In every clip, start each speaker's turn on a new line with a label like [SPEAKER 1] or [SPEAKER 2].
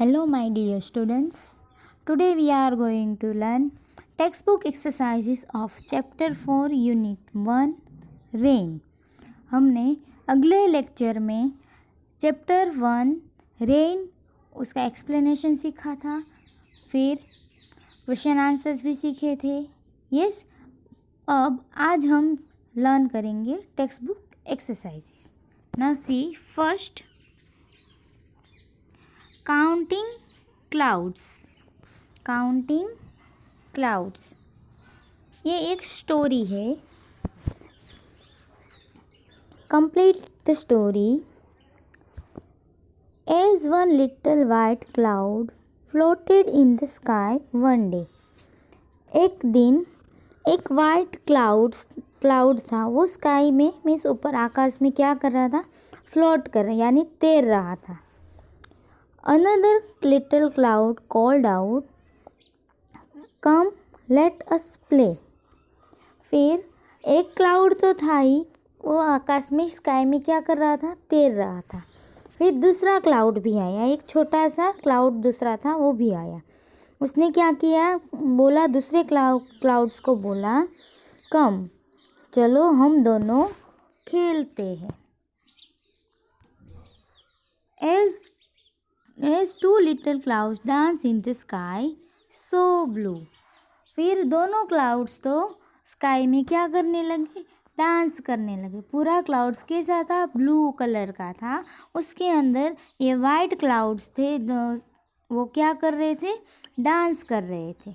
[SPEAKER 1] Hello, my dear students. Today we are going to learn textbook exercises of Chapter 4 Unit 1 Rain. हमने अगले lecture में chapter 1 rain उसका explanation सीखा था, फिर क्वेश्चन आंसर्स भी सीखे थे. यस, अब आज हम लर्न करेंगे textbook exercises. Now see first counting clouds. ये एक स्टोरी है. Complete the story. As one little white cloud floated in the sky one day. एक दिन एक वाइट क्लाउड था. वो स्काई में मीन्स ऊपर आकाश में क्या कर रहा था? फ्लोट कर रहा, यानी तैर रहा था. Another little cloud called out, "Come, let us play." फिर एक क्लाउड तो था ही, वो आकाश में स्काई में क्या कर रहा था? तैर रहा था. फिर दूसरा क्लाउड भी आया, एक छोटा सा क्लाउड दूसरा था, वो भी आया. उसने क्या किया? बोला, दूसरे क्लाउड्स को बोला, कम, चलो हम दोनों खेलते हैं. As two little clouds dance in the sky, so blue. फिर दोनों क्लाउड्स तो स्काई में क्या करने लगे? डांस करने लगे. पूरा क्लाउड्स कैसा था? ब्लू कलर का था. उसके अंदर ये वाइट क्लाउड्स थे, वो क्या कर रहे थे? डांस कर रहे थे.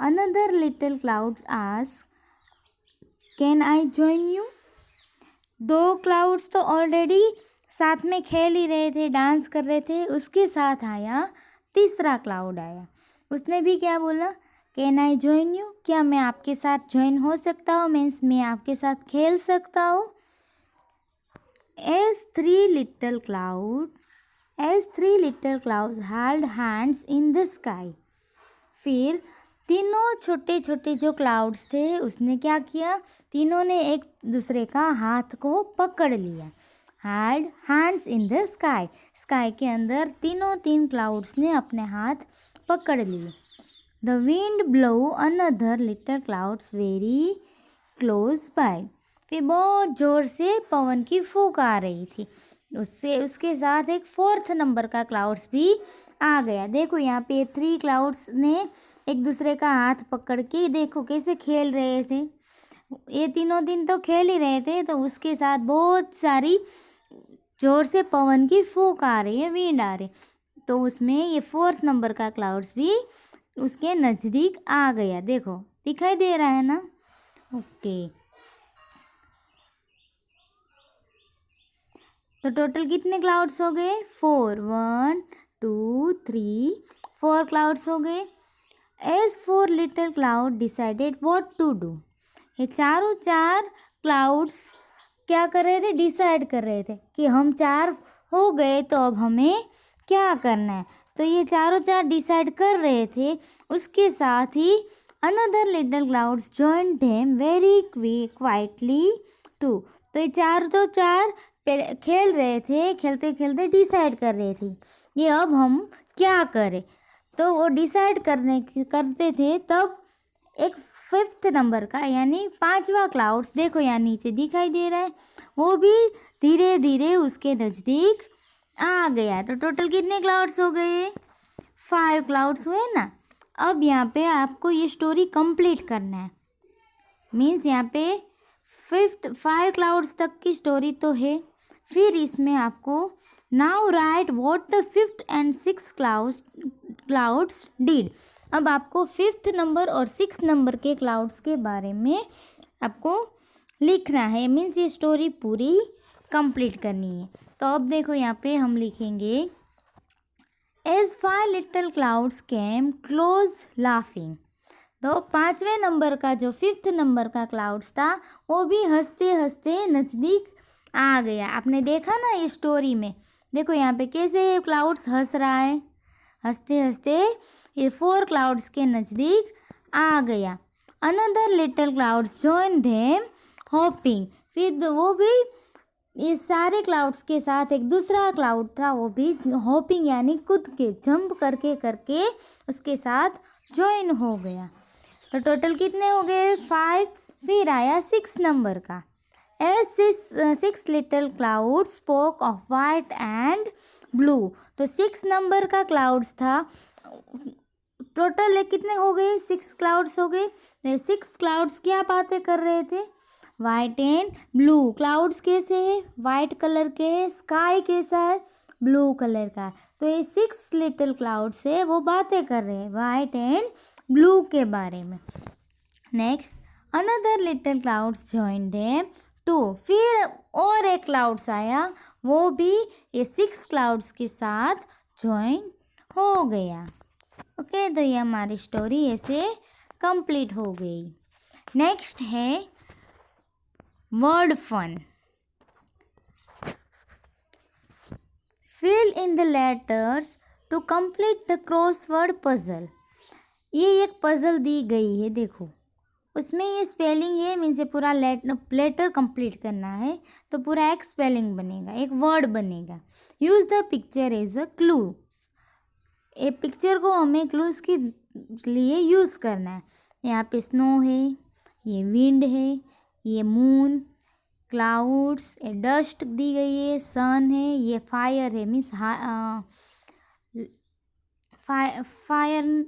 [SPEAKER 1] Another little clouds ask, can I join you? दो क्लाउड्स तो ऑलरेडी साथ में खेल ही रहे थे, डांस कर रहे थे. उसके साथ आया तीसरा क्लाउड आया. उसने भी क्या बोला? Can I join you? क्या मैं आपके साथ ज्वाइन हो सकता हूँ? मीन्स मैं आपके साथ खेल सकता हूँ. As three little clouds held hands in the sky. फिर तीनों छोटे छोटे जो क्लाउड्स थे, उसने क्या किया? तीनों ने एक दूसरे का हाथ को पकड़ लिया. Had hands in the sky. Sky के अंदर तीन क्लाउड्स ने अपने हाथ पकड़ लिए. The wind blow another little clouds very close by. फिर बहुत ज़ोर से पवन की फूंक आ रही थी. उसके साथ एक फोर्थ नंबर का क्लाउड्स भी आ गया. देखो यहाँ पे 3 क्लाउड्स ने एक दूसरे का हाथ पकड़ के देखो कैसे खेल रहे थे. ये तीनों दिन तो खेल ही रहे थे, तो उसके साथ बहुत सारी जोर से पवन की फूंक आ रही है, विंड आ रही. तो उसमें ये फोर्थ नंबर का क्लाउड्स भी उसके नज़दीक आ गया. देखो दिखाई दे रहा है ना? ओके. तो टोटल कितने क्लाउड्स हो गए? 4. 1 2 3 4 क्लाउड्स हो गए. As 4 little cloud decided what to do. ये चारों 4 क्लाउड्स क्या कर रहे थे? डिसाइड कर रहे थे कि हम 4 हो गए तो अब हमें क्या करना है. तो ये चारों 4 डिसाइड कर रहे थे. उसके साथ ही another little clouds join them very quietly too. तो ये 4 खेल रहे थे, खेलते खेलते डिसाइड कर रहे थे ये अब हम क्या करें. तो वो डिसाइड करते थे. तब एक 5th नंबर का यानी 5वां क्लाउड्स, देखो यहाँ नीचे दिखाई दे रहा है, वो भी धीरे धीरे उसके नज़दीक आ गया. तो टोटल कितने क्लाउड्स हो गए? 5 क्लाउड्स हुए ना. अब यहाँ पे आपको ये स्टोरी कंप्लीट करना है. मीन्स यहाँ पे 5 क्लाउड्स तक की स्टोरी तो है. फिर इसमें आपको now right what the 5th and 6th clouds did. अब आपको 5th नंबर और 6th नंबर के क्लाउड्स के बारे में आपको लिखना है. मीन्स ये स्टोरी पूरी कंप्लीट करनी है. तो अब देखो यहाँ पे हम लिखेंगे, as 5 little clouds came close laughing. तो 5वें नंबर का जो 5th नंबर का क्लाउड्स था, वो भी हंसते हंसते नज़दीक आ गया. आपने देखा ना ये स्टोरी में, देखो यहाँ पे कैसे क्लाउड्स हंस रहा है. हंसते हंसते ये 4 क्लाउड्स के नज़दीक आ गया. Another little clouds join them hopping. फिर वो भी ये सारे क्लाउड्स के साथ एक दूसरा क्लाउड था, वो भी हॉपिंग यानी कूद के जंप करके करके उसके साथ ज्वाइन हो गया। तो टोटल कितने हो गए? 5। फिर आया 6 नंबर का। As 6 little cloud spoke of white and blue. तो 6 नंबर का क्लाउड्स था। टोटल कितने हो गए? 6 क्लाउड्स हो गए। 6 क्लाउड्स क्या बातें कर रहे थे? White and blue. क्लाउड्स कैसे है? वाइट कलर के है। स्काई कैसा है? ब्लू कलर का। तो ये 6 लिटिल क्लाउड्स है, वो बातें कर रहे हैं वाइट एंड ब्लू के बारे में। Next, another little clouds join them too. फिर और एक क्लाउड्स आया, वो भी ये 6 क्लाउड्स के साथ ज्वाइन हो गया। ओके, तो ये हमारी स्टोरी ऐसे कंप्लीट हो गई। नेक्स्ट है word fun. Fill in the letters to complete the crossword puzzle. ये एक पजल दी गई है, देखो उसमें ये स्पेलिंग है, मीन्स ये पूरा लेटर कंप्लीट करना है, तो पूरा एक स्पेलिंग बनेगा, एक वर्ड बनेगा। Use the picture as a clue. ये पिक्चर को हमें क्लूज के लिए यूज़ करना है। यहाँ पे स्नो है, ये विंड है, ये मून, क्लाउड्स, ये डस्ट दी गई है, सन है, ये फायर है, मीन्स फायर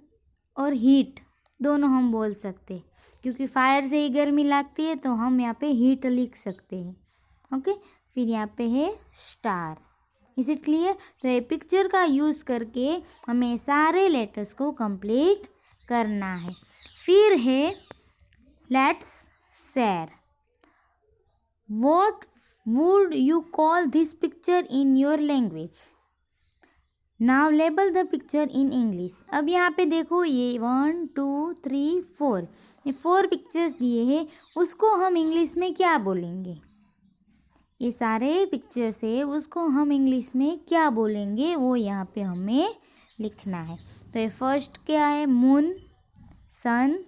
[SPEAKER 1] और हीट दोनों हम बोल सकते हैं, क्योंकि फायर से ही गर्मी लगती है, तो हम यहाँ पे हीट लिख सकते हैं। ओके, फिर यहाँ पे है स्टार। Is it clear? तो ये पिक्चर का यूज़ करके हमें सारे लेटर्स को कंप्लीट करना है। फिर है let's share. What would you call this picture in your language? Now label the picture in English. अब यहाँ पे देखो, ये 1 2 3 4, ये 4 पिक्चर्स दिए हैं, उसको हम इंग्लिश में क्या बोलेंगे? ये सारे पिक्चर्स है, उसको हम इंग्लिश में क्या बोलेंगे वो यहाँ पे हमें लिखना है। तो ये फर्स्ट क्या है? Moon, sun,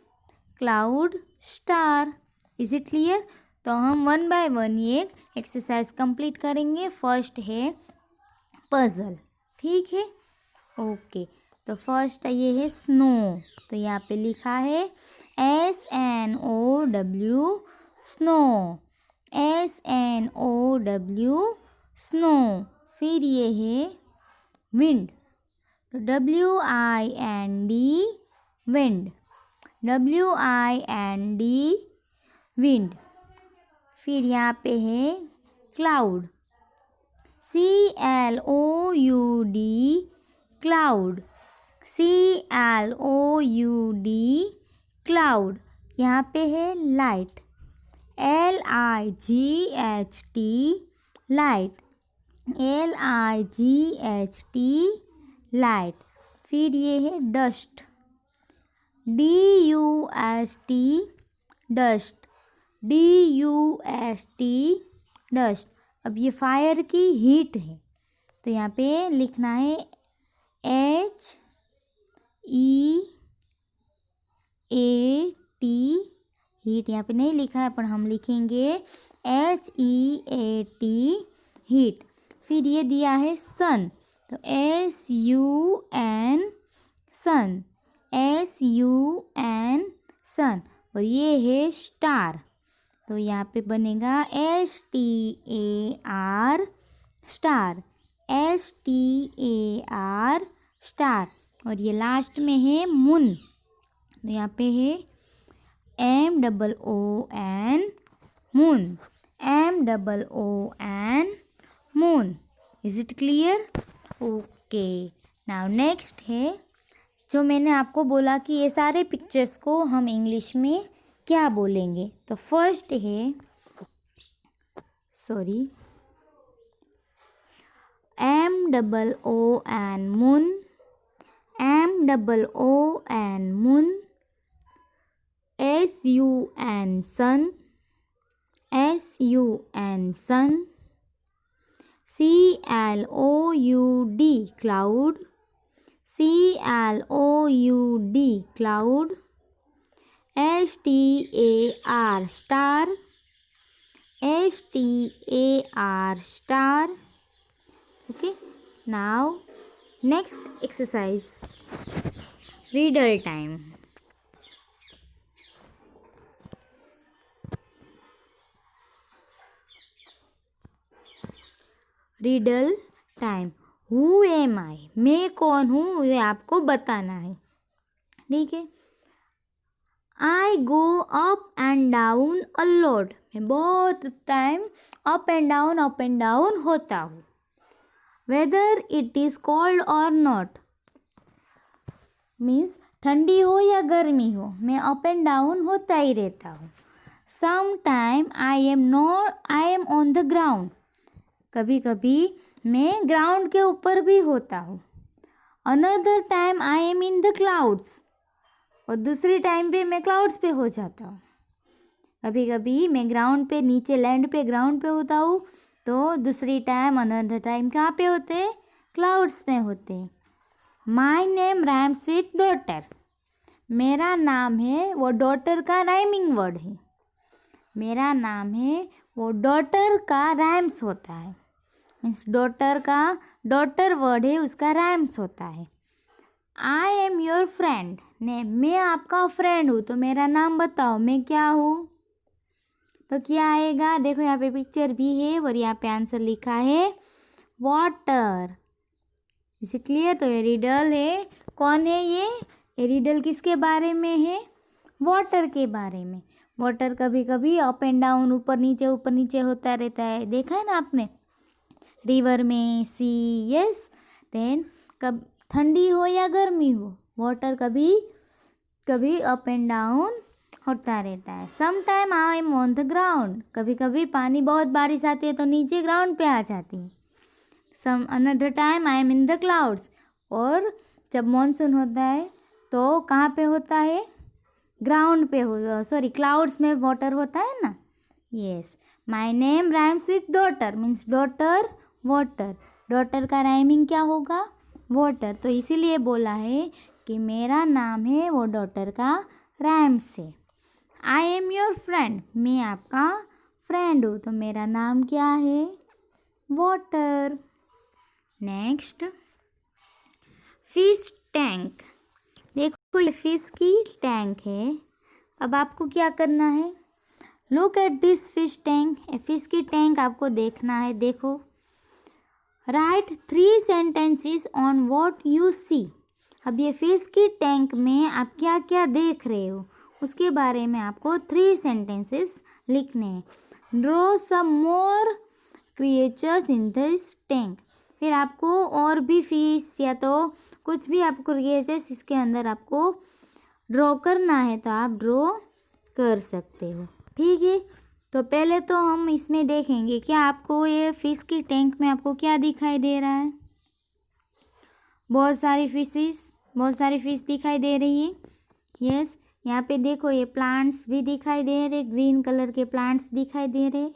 [SPEAKER 1] cloud, star. Is it clear? तो हम 1 बाय 1 ये एक्सरसाइज कंप्लीट करेंगे। फर्स्ट है पजल, ठीक है? ओके, तो फर्स्ट ये है स्नो। तो यहाँ पे लिखा है SNOW, स्नो, SNOW, स्नो। फिर ये है wind, WIND, wind, WIND, wind. फिर यहाँ पे है cloud, CLOUD, cloud, CLOUD, cloud. यहाँ पे है light, LIGHT, light, LIGHT, light. फिर ये है dust, DUST, dust, DUST, dust. अब ये फायर की हीट है, तो यहाँ पे लिखना है HEAT, हीट। यहाँ पे नहीं लिखा है, पर हम लिखेंगे HEAT, हीट। फिर ये दिया है सन, तो SUN, सन, SUN, सन। और ये है स्टार, तो यहाँ पे बनेगा STAR, स्टार, STAR, स्टार। और ये लास्ट में है मून, तो यहाँ पे है MOON, moon, MOON, moon. Is it clear? Okay, now next है जो मैंने आपको बोला कि ये सारे पिक्चर्स को हम इंग्लिश में क्या बोलेंगे। तो फर्स्ट है MOON, moon, MOON, moon, SUN, sun, SUN, sun, CLOUD, cloud, CLOUD, cloud, STAR, star, STAR star. Okay, now next exercise, riddle time. Riddle time. Who am I, मैं कौन हूँ ये आपको बताना है. ठीक है. I go up and down a lot, मैं बहुत टाइम अप एंड डाउन होता हूँ. वेदर इट इज़ कोल्ड और नॉट, मीन्स ठंडी हो या गर्मी हो, मैं अप एंड डाउन होता ही रहता हूँ. Some time I am on the ground, कभी कभी मैं ग्राउंड के ऊपर भी होता हूँ. Another time I am in the clouds, और दूसरी टाइम पे मैं क्लाउड्स पे हो जाता हूँ. कभी कभी मैं ग्राउंड पे, नीचे लैंड पे ग्राउंड पे होता हूँ, तो दूसरी टाइम अनदर टाइम कहाँ पे होते हैं, क्लाउड्स में होते हैं. My name rhymes with daughter, मेरा नाम है, वो डॉटर का राइमिंग वर्ड है. मेरा नाम है, वो डॉटर का राइम्स होता है. मीन्स डॉटर का, डॉटर वर्ड है उसका राइम्स होता है. आई एम योर फ्रेंड, ने मैं आपका फ्रेंड हूँ, तो मेरा नाम बताओ, मैं क्या हूँ. तो क्या आएगा, देखो यहाँ पे पिक्चर भी है और यहाँ पे आंसर लिखा है वाटर. इसे क्लियर. तो ये रिडल है. कौन है ये रिडल किसके बारे में है, वाटर के बारे में. वाटर कभी कभी अप एंड डाउन, ऊपर नीचे होता रहता है, देखा है ना आपने, रिवर में, सी. यस. देन कब ठंडी हो या गर्मी हो, वाटर कभी कभी अप एंड डाउन होता रहता है. Some time I am on the ground, कभी कभी पानी, बहुत बारिश आती है तो नीचे ग्राउंड पे आ जाती है. Some another time I am in the clouds, और जब मॉनसून होता है तो कहाँ पे होता है, ग्राउंड पे हो, सॉरी क्लाउड्स में वाटर होता है ना. Yes. My name rhymes with daughter, means daughter water. Daughter का राइमिंग क्या होगा, वाटर. तो इसीलिए बोला है कि मेरा नाम है, वो डॉटर का राइम्स है. आई एम योर फ्रेंड, मैं आपका फ्रेंड हूँ, तो मेरा नाम क्या है, वाटर. Next, fish tank. देखो ये फिश की टैंक है. अब आपको क्या करना है, look at this fish tank. Fish की टैंक आपको देखना है. देखो, write 3 sentences on what you see. अब ये फिश की टैंक में आप क्या क्या देख रहे हो, उसके बारे में आपको 3 सेंटेंसेस लिखने हैं. Draw some more creatures in this tank. फिर आपको और भी फिश या तो कुछ भी आपको क्रिएचर्स इसके अंदर आपको ड्रॉ करना है, तो आप ड्रॉ कर सकते हो. ठीक है. तो पहले तो हम इसमें देखेंगे क्या आपको ये फिश की टैंक में आपको क्या दिखाई दे रहा है. बहुत सारी फिश दिखाई दे रही है. यस. यहाँ पे देखो ये प्लांट्स भी दिखाई दे रहे, ग्रीन कलर के प्लांट्स दिखाई दे रहे.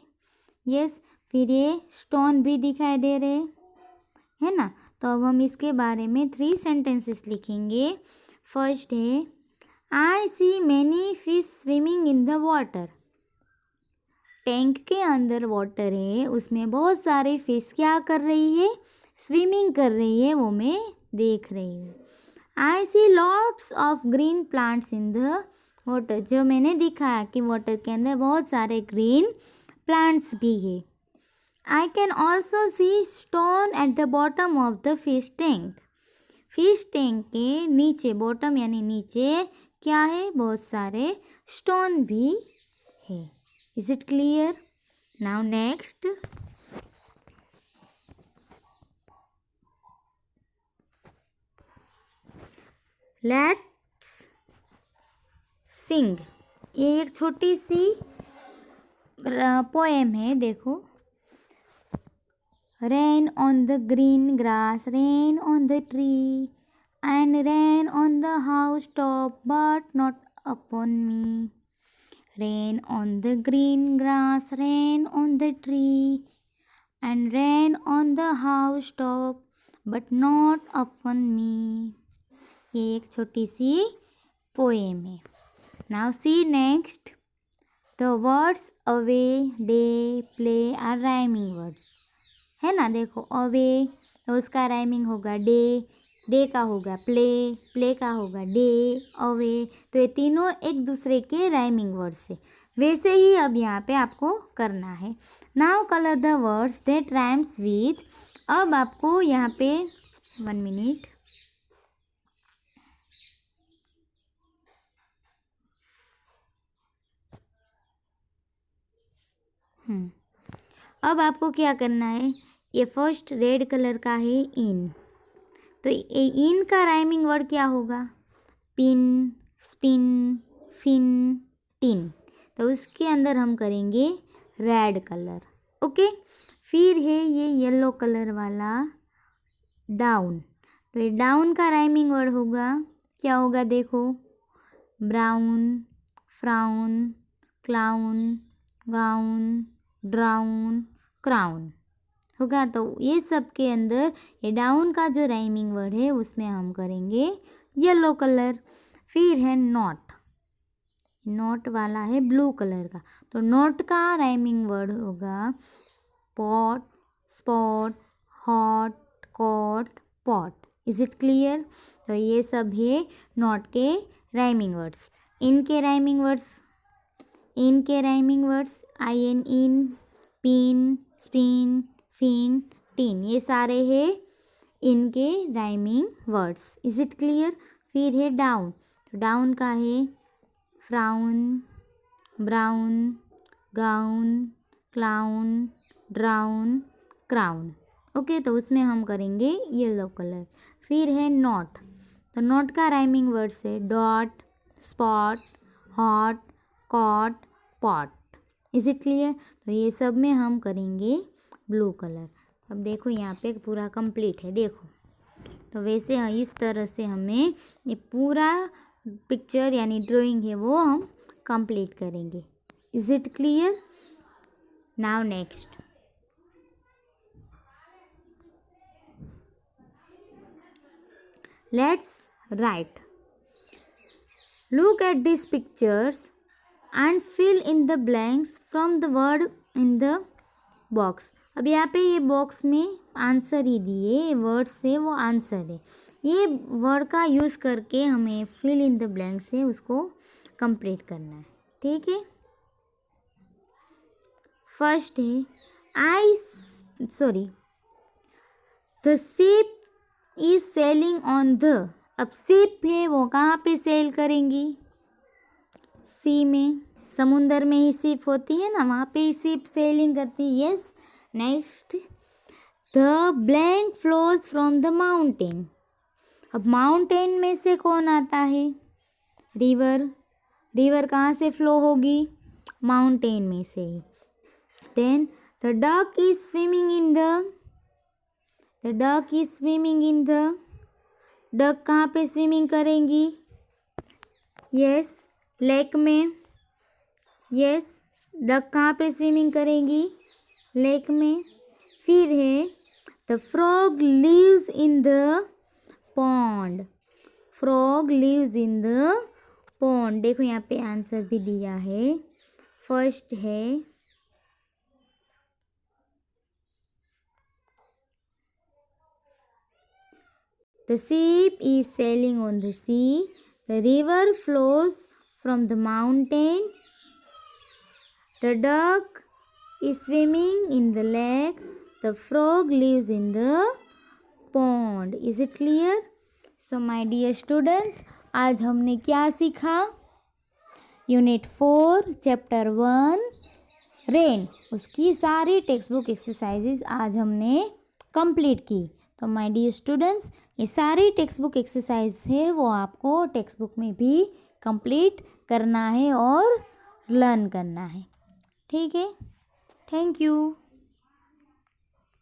[SPEAKER 1] यस. फिर ये स्टोन भी दिखाई दे रहे, है ना. तो अब हम इसके बारे में 3 सेंटेंसेस लिखेंगे. फर्स्ट है, I see many fish swimming in the water. Tank के अंदर वाटर है, उसमें बहुत सारे फिश क्या कर रही है, स्विमिंग कर रही है, वो मैं देख रही हूँ. I see lots of green plants in the water, जो मैंने दिखाया कि वाटर के अंदर बहुत सारे ग्रीन प्लांट्स भी है. I can also see stone at the bottom of the fish tank. Fish tank के नीचे, बॉटम यानी नीचे क्या है, बहुत सारे स्टोन भी है. Is it clear. Now next, let's सिंग. ये एक छोटी सी पोएम है. देखो, rain on the green grass, rain on the tree, and rain on the house top, but not upon me. Rain on the green grass, rain on the tree, and rain on the house top, but not upon मी. ये एक छोटी सी poem है. Now see next, the words away, day, play are rhyming words, है ना। देखो away तो उसका rhyming होगा डे, डे का होगा प्ले, प्ले का होगा डे, अवे, तो ये तीनों एक दूसरे के राइमिंग वर्ड्स है। वैसे ही अब यहाँ पे आपको करना है। Now colour the words that rhymes with, अब आपको यहाँ पे 1 मिनट, अब आपको क्या करना है, ये फर्स्ट रेड कलर का है इन, तो ये इन का राइमिंग वर्ड क्या होगा, पिन, स्पिन, फिन, टिन, तो उसके अंदर हम करेंगे रेड कलर। ओके, फिर है ये येलो कलर वाला डाउन, तो ये डाउन का राइमिंग वर्ड होगा, क्या होगा देखो, brown, frown, clown, gown, drown, crown होगा। तो ये सब के अंदर ये डाउन का जो राइमिंग वर्ड है उसमें हम करेंगे येलो कलर। फिर है नॉट, नॉट वाला है ब्लू कलर का, तो नॉट का राइमिंग वर्ड होगा pot, spot, hot, cot, pot. Is it clear. तो ये सब है नॉट के राइमिंग वर्ड्स। इनके राइमिंग वर्ड्स, इनके rhyming words I N in, pin, spin, fin, tin, ये सारे हैं इनके rhyming words. Is it clear. फिर है डाउन, तो डाउन का है frown, brown, gown, clown, drown, crown. Okay, तो उसमें हम करेंगे येलो कलर। फिर है नॉट, तो नॉट का राइमिंग वर्ड्स है dot, spot, hot, cot, pot. Is it clear. तो ये सब में हम करेंगे ब्लू कलर। अब देखो यहाँ पे पूरा कंप्लीट है, देखो तो वैसे इस तरह से हमें ये पूरा पिक्चर यानी ड्राइंग है वो हम कंप्लीट करेंगे। Is it clear. Now next, let's write. Look at this pictures and fill in the blanks from the word in the box. अब यहाँ पे ये बॉक्स में आंसर ही दिए, वर्ड से वो आंसर है, ये वर्ड का यूज़ करके हमें फिल इन द ब्लैंक से उसको कंप्लीट करना है। ठीक है, फर्स्ट है the ship is sailing on the. अब शिप है वो कहाँ पे सेल करेंगी, सी में, समुंदर में ही शिप होती है ना, वहाँ पे ही शिप सेलिंग करती है। Yes. Next, the blank flows from the mountain. अब माउंटेन में से कौन आता है, रिवर, रिवर कहाँ से फ्लो होगी, माउंटेन में से ही। Then the duck is swimming in the, the duck is swimming in the, duck कहाँ पे स्विमिंग करेंगी, यस, लेक में। यस, डक कहाँ पे स्विमिंग करेंगी, लेक में। फिर है the frog lives in the pond, frog lives in the pond. देखो यहाँ पे आंसर भी दिया है। फर्स्ट है the ship is sailing on the sea, the river flows from the mountain, the duck is swimming in the lake, the frog lives in the pond. Is it clear? So my dear students, आज हमने क्या सीखा, unit 4 chapter 1 rain, उसकी सारी text book exercises आज हमने complete की। तो माय डियर स्टूडेंट्स, ये सारी टेक्स्ट बुक एक्सरसाइज है वो आपको टेक्स्ट बुक में भी कंप्लीट करना है और लर्न करना है। ठीक है, थैंक यू।